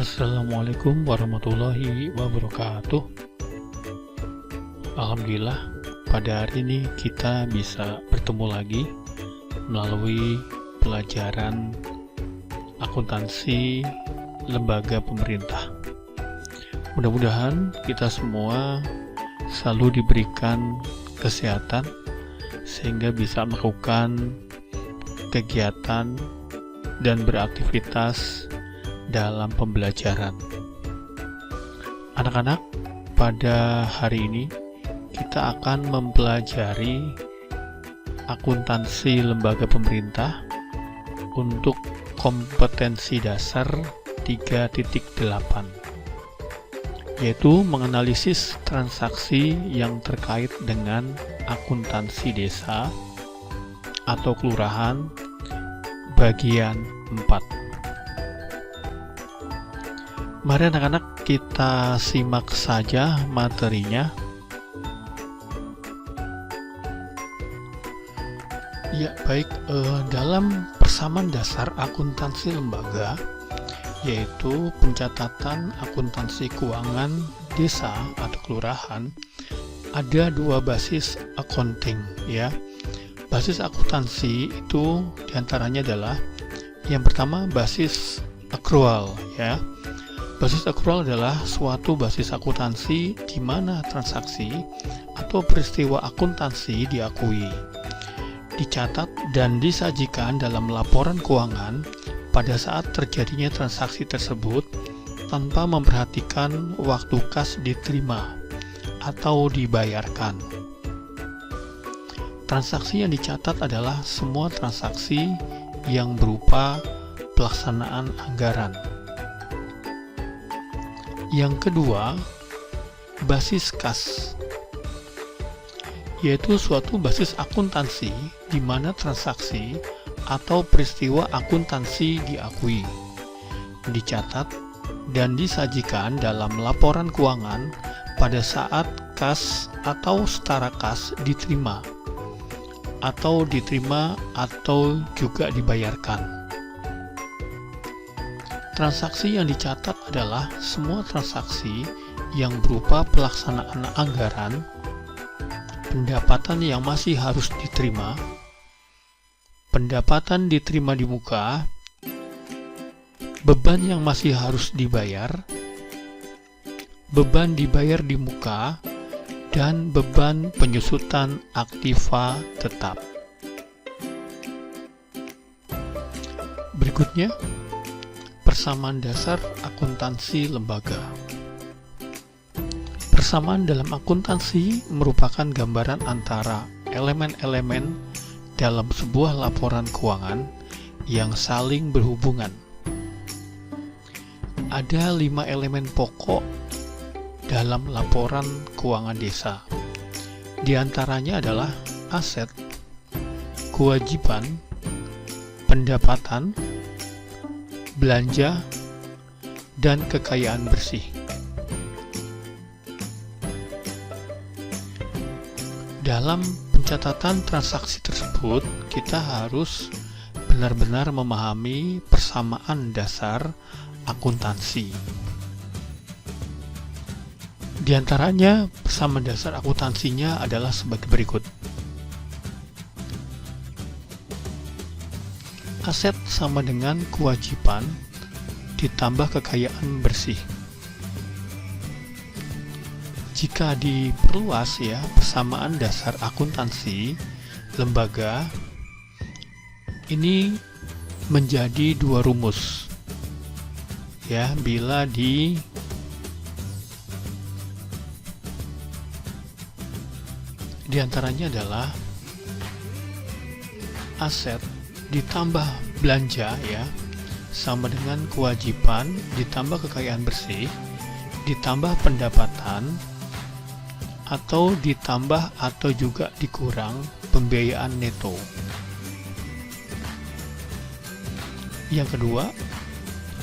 Assalamualaikum warahmatullahi wabarakatuh. Alhamdulillah, pada hari ini kita bisa bertemu lagi melalui pelajaran akuntansi lembaga pemerintah. Mudah-mudahan kita semua selalu diberikan kesehatan sehingga bisa melakukan kegiatan dan beraktivitas dalam pembelajaran. Anak-anak, pada hari ini kita akan mempelajari akuntansi lembaga pemerintah untuk kompetensi dasar 3.8, yaitu menganalisis transaksi yang terkait dengan akuntansi desa atau kelurahan bagian 4. Mari anak-anak kita simak saja materinya. Ya, baik, dalam persamaan dasar akuntansi lembaga, yaitu pencatatan akuntansi keuangan desa atau kelurahan, ada dua basis accounting, ya. Basis akuntansi itu diantaranya adalah yang pertama basis accrual, ya. Basis accrual adalah suatu basis akuntansi di mana transaksi atau peristiwa akuntansi diakui, dicatat dan disajikan dalam laporan keuangan pada saat terjadinya transaksi tersebut tanpa memperhatikan waktu kas diterima atau dibayarkan. Transaksi yang dicatat adalah semua transaksi yang berupa pelaksanaan anggaran. Yang kedua, basis kas, yaitu suatu basis akuntansi di mana transaksi atau peristiwa akuntansi diakui, dicatat, dan disajikan dalam laporan keuangan pada saat kas atau setara kas diterima atau juga dibayarkan. Transaksi yang dicatat adalah semua transaksi yang berupa pelaksanaan anggaran, pendapatan yang masih harus diterima, pendapatan diterima di muka, beban yang masih harus dibayar, beban dibayar di muka, dan beban penyusutan aktiva tetap. Berikutnya, persamaan dasar akuntansi lembaga. Persamaan dalam akuntansi merupakan gambaran antara elemen-elemen dalam sebuah laporan keuangan yang saling berhubungan. Ada 5 elemen pokok dalam laporan keuangan desa. Di antaranya adalah aset, kewajiban, pendapatan, belanja, dan kekayaan bersih. Dalam pencatatan transaksi tersebut, kita harus benar-benar memahami persamaan dasar akuntansi. Di antaranya, persamaan dasar akuntansinya adalah sebagai berikut. Aset sama dengan kewajiban ditambah kekayaan bersih. Jika diperluas, ya, persamaan dasar akuntansi lembaga ini menjadi 2 rumus, ya, bila di antaranya adalah aset ditambah belanja, ya, sama dengan kewajiban ditambah kekayaan bersih ditambah pendapatan atau ditambah atau juga dikurang pembiayaan neto. Yang kedua,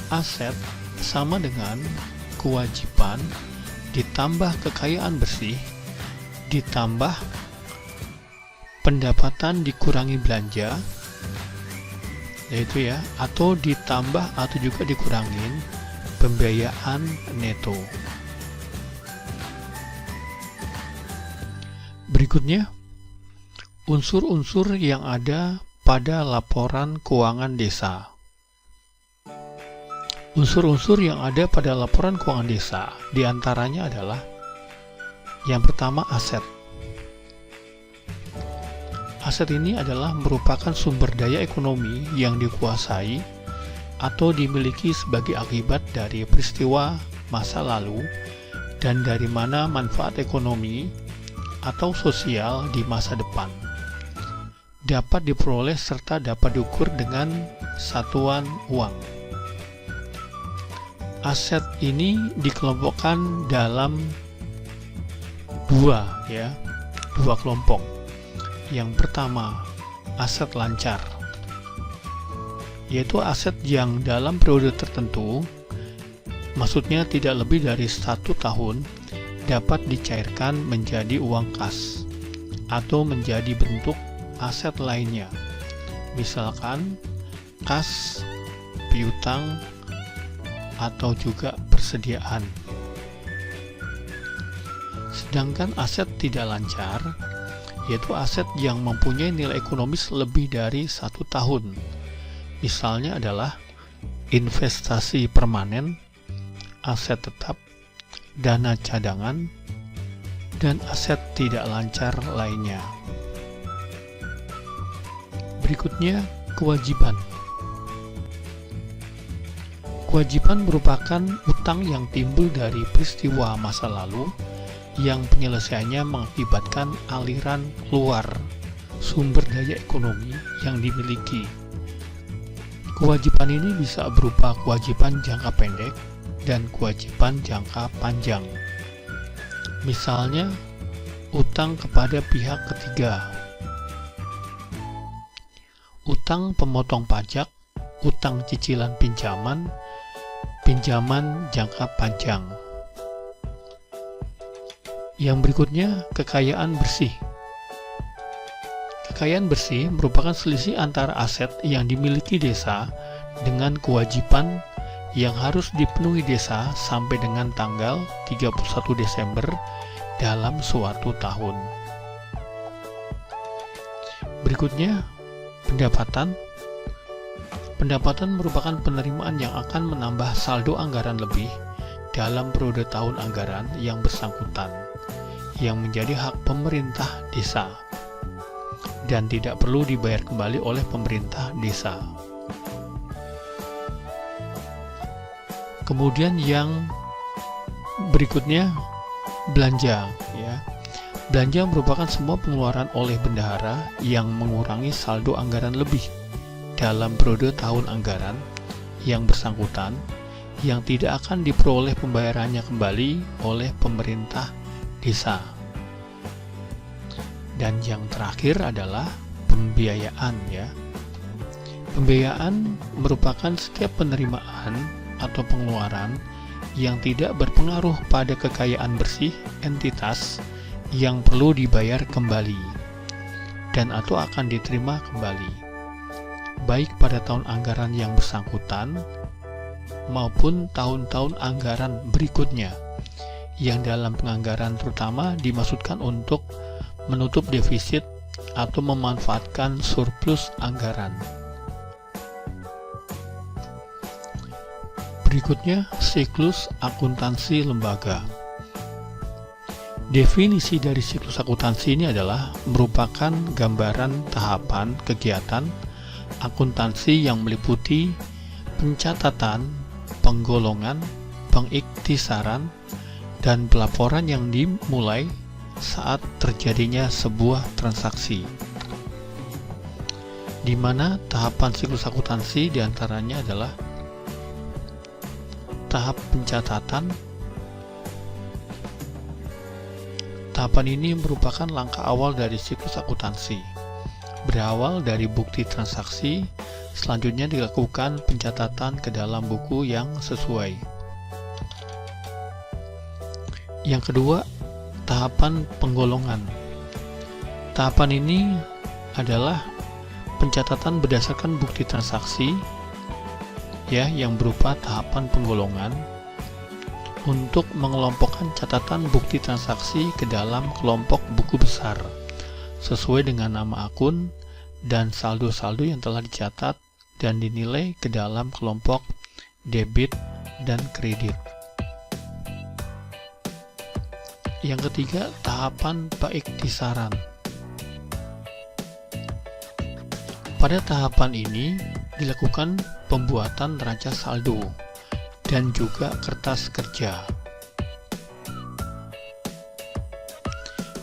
aset sama dengan kewajiban ditambah kekayaan bersih ditambah pendapatan dikurangi belanja, yaitu, ya, atau ditambah atau juga dikurangin pembiayaan neto. Berikutnya, unsur-unsur yang ada pada laporan keuangan desa. Unsur-unsur yang ada pada laporan keuangan desa diantaranya adalah yang pertama, aset. Aset ini adalah merupakan sumber daya ekonomi yang dikuasai atau dimiliki sebagai akibat dari peristiwa masa lalu dan dari mana manfaat ekonomi atau sosial di masa depan dapat diperoleh serta dapat diukur dengan satuan uang. Aset ini dikelompokkan dalam dua kelompok. Yang pertama, aset lancar, yaitu aset yang dalam periode tertentu, maksudnya tidak lebih dari 1 tahun, dapat dicairkan menjadi uang kas atau menjadi bentuk aset lainnya, misalkan kas, piutang, atau juga persediaan. Sedangkan aset tidak lancar, yaitu aset yang mempunyai nilai ekonomis lebih dari 1 tahun. Misalnya adalah investasi permanen, aset tetap, dana cadangan, dan aset tidak lancar lainnya. Berikutnya, kewajiban. Kewajiban merupakan utang yang timbul dari peristiwa masa lalu yang penyelesaiannya mengakibatkan aliran keluar sumber daya ekonomi yang dimiliki. Kewajiban ini bisa berupa kewajiban jangka pendek dan kewajiban jangka panjang. Misalnya, utang kepada pihak ketiga, utang pemotong pajak, utang cicilan pinjaman, pinjaman jangka panjang. Yang berikutnya, kekayaan bersih. Kekayaan bersih merupakan selisih antara aset yang dimiliki desa dengan kewajiban yang harus dipenuhi desa sampai dengan tanggal 31 Desember dalam suatu tahun. Berikutnya, pendapatan. Pendapatan merupakan penerimaan yang akan menambah saldo anggaran lebih dalam periode tahun anggaran yang bersangkutan, yang menjadi hak pemerintah desa dan tidak perlu dibayar kembali oleh pemerintah desa. Kemudian yang berikutnya, belanja. Belanja merupakan semua pengeluaran oleh bendahara yang mengurangi saldo anggaran lebih dalam periode tahun anggaran yang bersangkutan, yang tidak akan diperoleh pembayarannya kembali oleh pemerintah desa. Dan yang terakhir adalah pembiayaan. Pembiayaan merupakan setiap penerimaan atau pengeluaran yang tidak berpengaruh pada kekayaan bersih entitas yang perlu dibayar kembali dan atau akan diterima kembali, baik pada tahun anggaran yang bersangkutan maupun tahun-tahun anggaran berikutnya, yang dalam penganggaran terutama dimaksudkan untuk menutup defisit atau memanfaatkan surplus anggaran. Berikutnya, siklus akuntansi lembaga. Definisi dari siklus akuntansi ini adalah merupakan gambaran tahapan kegiatan akuntansi yang meliputi pencatatan, penggolongan, pengiktisaran, dan pelaporan yang dimulai saat terjadinya sebuah transaksi, di mana tahapan siklus akuntansi diantaranya adalah tahap pencatatan. Tahapan ini merupakan langkah awal dari siklus akuntansi. Berawal dari bukti transaksi, selanjutnya dilakukan pencatatan ke dalam buku yang sesuai. Yang kedua, tahapan penggolongan. Tahapan ini adalah pencatatan berdasarkan bukti transaksi ya, yang berupa tahapan penggolongan untuk mengelompokkan catatan bukti transaksi ke dalam kelompok buku besar sesuai dengan nama akun dan saldo-saldo yang telah dicatat dan dinilai ke dalam kelompok debit dan kredit. Yang ketiga, tahapan baiktisaran. Pada tahapan ini dilakukan pembuatan neraca saldo dan juga kertas kerja.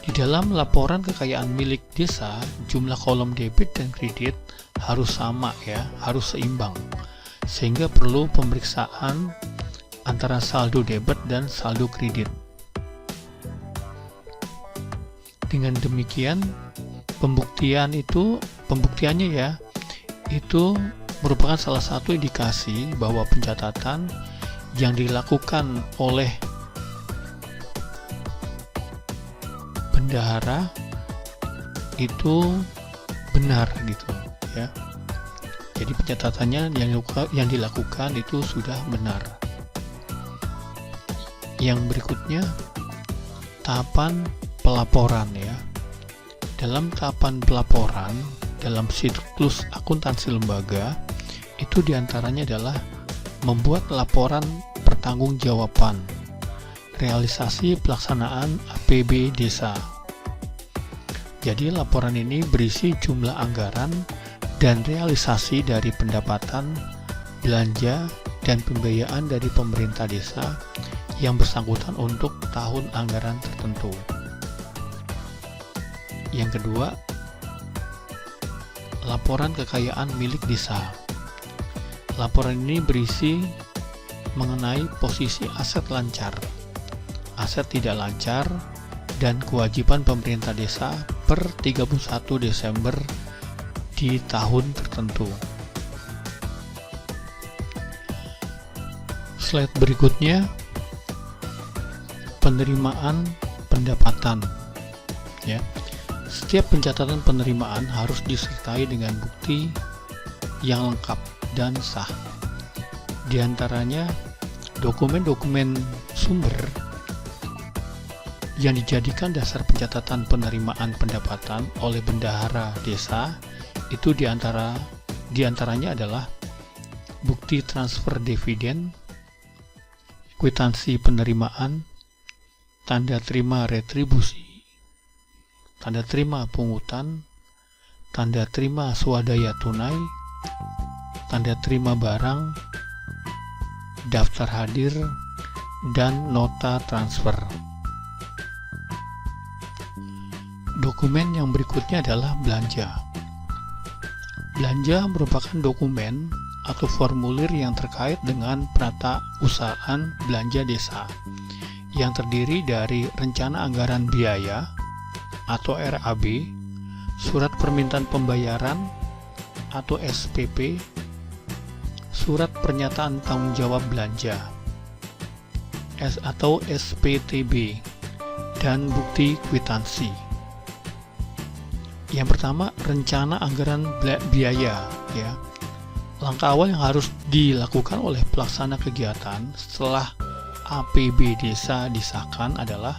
Di dalam laporan kekayaan milik desa, jumlah kolom debit dan kredit harus sama ya, harus seimbang. Sehingga perlu pemeriksaan antara saldo debit dan saldo kredit. Dengan demikian, pembuktiannya ya, itu merupakan salah satu indikasi bahwa pencatatan yang dilakukan oleh bendahara itu benar gitu ya. Jadi pencatatannya yang dilakukan itu sudah benar. Yang berikutnya, tahapan pelaporan ya. Dalam tahapan pelaporan dalam siklus akuntansi lembaga itu diantaranya adalah membuat laporan pertanggungjawaban realisasi pelaksanaan APB desa. Jadi laporan ini berisi jumlah anggaran dan realisasi dari pendapatan, belanja, dan pembiayaan dari pemerintah desa yang bersangkutan untuk tahun anggaran tertentu. Yang kedua, laporan kekayaan milik desa. Laporan ini berisi mengenai posisi aset lancar, aset tidak lancar, dan kewajiban pemerintah desa per 31 Desember di tahun tertentu. Slide berikutnya, penerimaan pendapatan ya. Setiap pencatatan penerimaan harus disertai dengan bukti yang lengkap dan sah. Di antaranya dokumen-dokumen sumber yang dijadikan dasar pencatatan penerimaan pendapatan oleh bendahara desa itu diantaranya adalah bukti transfer dividen, kwitansi penerimaan, tanda terima retribusi, tanda terima pungutan, tanda terima swadaya tunai, tanda terima barang, daftar hadir, dan nota transfer. Dokumen yang berikutnya adalah belanja. Belanja merupakan dokumen atau formulir yang terkait dengan pratausahaan belanja desa yang terdiri dari rencana anggaran biaya atau RAB, surat permintaan pembayaran atau SPP, surat pernyataan tanggung jawab belanja atau SPTB, dan bukti kwitansi. Yang pertama, rencana anggaran biaya ya. Langkah awal yang harus dilakukan oleh pelaksana kegiatan setelah APB desa disahkan adalah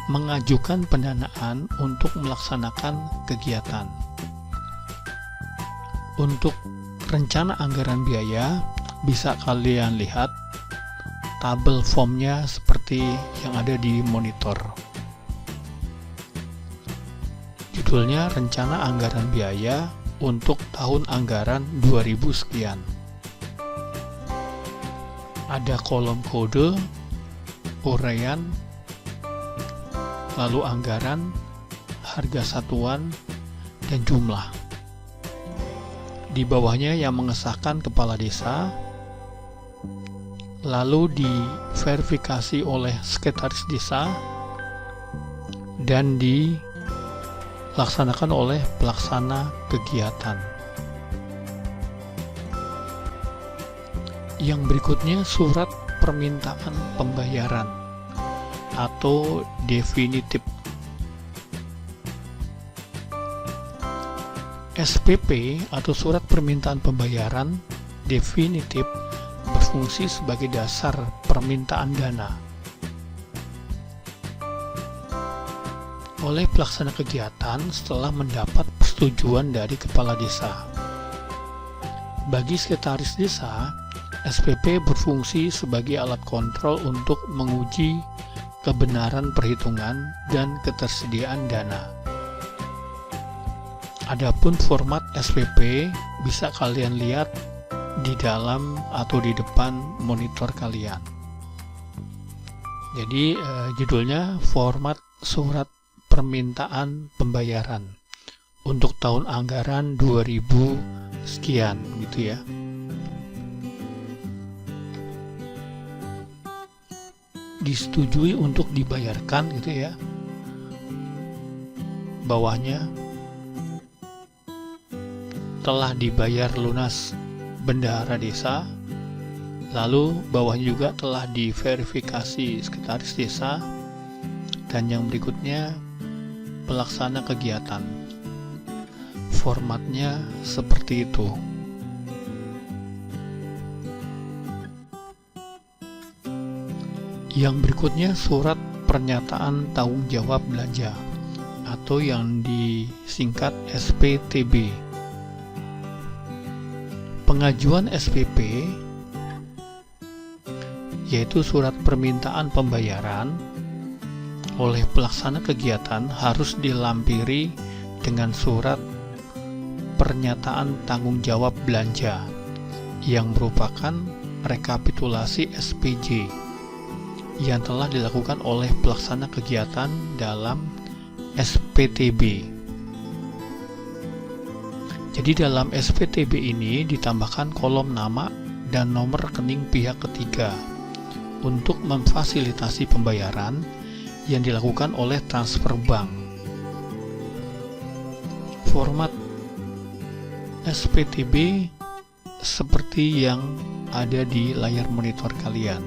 mengajukan pendanaan untuk melaksanakan kegiatan. Untuk rencana anggaran biaya bisa kalian lihat tabel formnya seperti yang ada di monitor. Judulnya rencana anggaran biaya untuk tahun anggaran 2000 sekian. Ada kolom kode, uraian, lalu anggaran, harga satuan, dan jumlah. Di bawahnya yang mengesahkan kepala desa, lalu diverifikasi oleh sekretaris desa, dan dilaksanakan oleh pelaksana kegiatan. Yang berikutnya surat permintaan pembayaran atau definitif. SPP atau surat permintaan pembayaran definitif berfungsi sebagai dasar permintaan dana oleh pelaksana kegiatan setelah mendapat persetujuan dari kepala desa. Bagi sekretaris desa, SPP berfungsi sebagai alat kontrol untuk menguji kebenaran perhitungan dan ketersediaan dana. Adapun format SPP bisa kalian lihat di dalam atau di depan monitor kalian. Jadi judulnya format surat permintaan pembayaran untuk tahun anggaran 2000 sekian gitu ya. Disetujui untuk dibayarkan gitu ya. Bawahnya telah dibayar lunas bendahara desa. Lalu bawahnya juga telah diverifikasi sekretaris desa. Dan yang berikutnya pelaksana kegiatan. Formatnya seperti itu. Yang berikutnya surat pernyataan tanggung jawab belanja atau yang disingkat SPTB. Pengajuan SPP yaitu surat permintaan pembayaran oleh pelaksana kegiatan harus dilampiri dengan surat pernyataan tanggung jawab belanja yang merupakan rekapitulasi SPJ yang telah dilakukan oleh pelaksana kegiatan dalam SPTB. Jadi dalam SPTB ini ditambahkan kolom nama dan nomor rekening pihak ketiga untuk memfasilitasi pembayaran yang dilakukan oleh transfer bank. Format SPTB seperti yang ada di layar monitor kalian.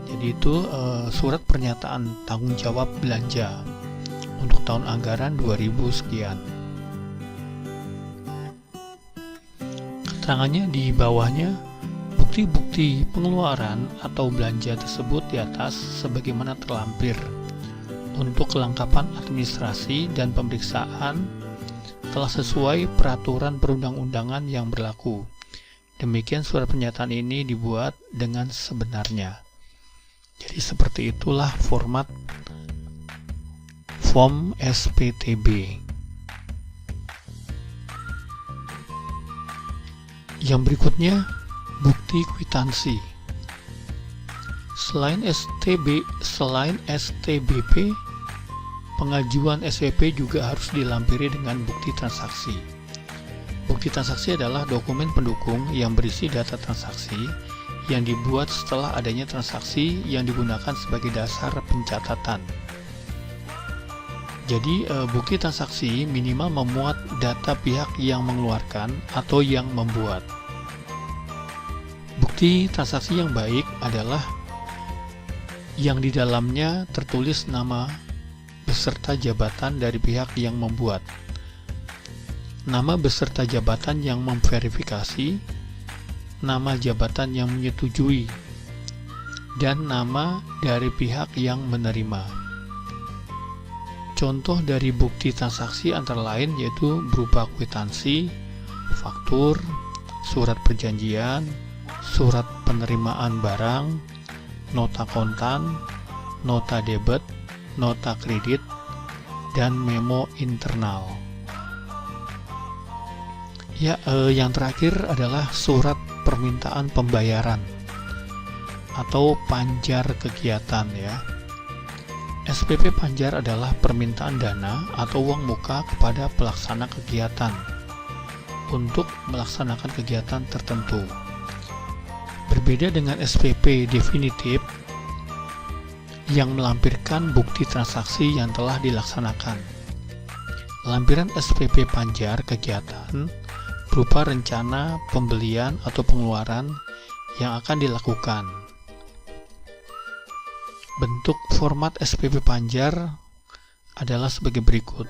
Jadi itu surat pernyataan tanggung jawab belanja untuk tahun anggaran 2000 sekian. Keterangannya di bawahnya, bukti-bukti pengeluaran atau belanja tersebut di atas sebagaimana terlampir untuk kelengkapan administrasi dan pemeriksaan telah sesuai peraturan perundang-undangan yang berlaku. Demikian surat pernyataan ini dibuat dengan sebenarnya. Jadi seperti itulah format form SPTB. Yang berikutnya bukti kwitansi. Selain STBP, pengajuan SPP juga harus dilampiri dengan bukti transaksi. Bukti transaksi adalah dokumen pendukung yang berisi data transaksi yang dibuat setelah adanya transaksi yang digunakan sebagai dasar pencatatan. Jadi bukti transaksi minimal memuat data pihak yang mengeluarkan atau yang membuat. Bukti transaksi yang baik adalah yang di dalamnya tertulis nama beserta jabatan dari pihak yang membuat, nama beserta jabatan yang memverifikasi, nama jabatan yang menyetujui, dan nama dari pihak yang menerima. Contoh dari bukti transaksi antara lain yaitu berupa kwitansi, faktur, surat perjanjian, surat penerimaan barang, nota kontan, nota debit, nota kredit, dan memo internal. Yang terakhir adalah surat permintaan pembayaran atau panjar kegiatan ya. SPP panjar adalah permintaan dana atau uang muka kepada pelaksana kegiatan untuk melaksanakan kegiatan tertentu. Berbeda dengan SPP definitif yang melampirkan bukti transaksi yang telah dilaksanakan. Lampiran SPP panjar kegiatan berupa rencana pembelian atau pengeluaran yang akan dilakukan. Bentuk format SPP panjar adalah sebagai berikut,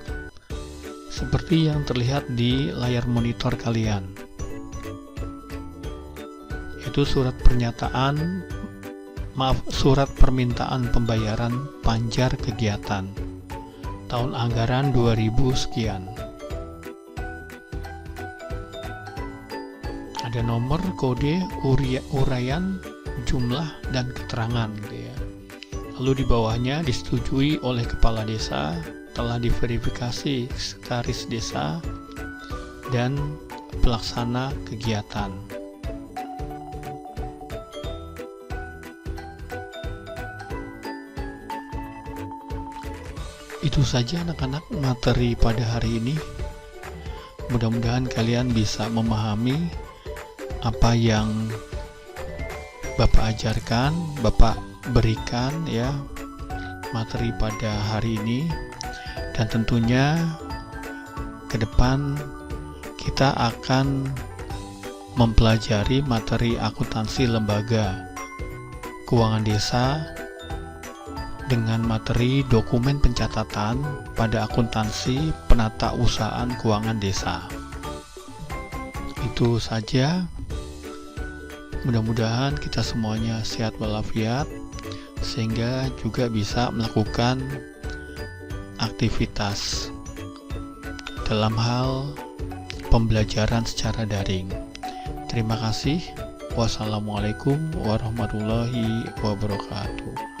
seperti yang terlihat di layar monitor kalian. yaitu surat permintaan pembayaran panjar kegiatan tahun anggaran 2000 sekian. Ada nomor, kode, uraian, jumlah, dan keterangan gitu ya. Lalu di bawahnya disetujui oleh kepala desa, telah diverifikasi sekretaris desa dan pelaksana kegiatan. Itu saja anak-anak materi pada hari ini. Mudah-mudahan kalian bisa memahami apa yang Bapak ajarkan, Bapak berikan ya materi pada hari ini. Dan tentunya ke depan kita akan mempelajari materi akuntansi lembaga keuangan desa dengan materi dokumen pencatatan pada akuntansi penata usahaan keuangan desa. Itu saja. Mudah-mudahan kita semuanya sehat walafiat sehingga juga bisa melakukan aktivitas dalam hal pembelajaran secara daring. Terima kasih. Wassalamualaikum warahmatullahi wabarakatuh.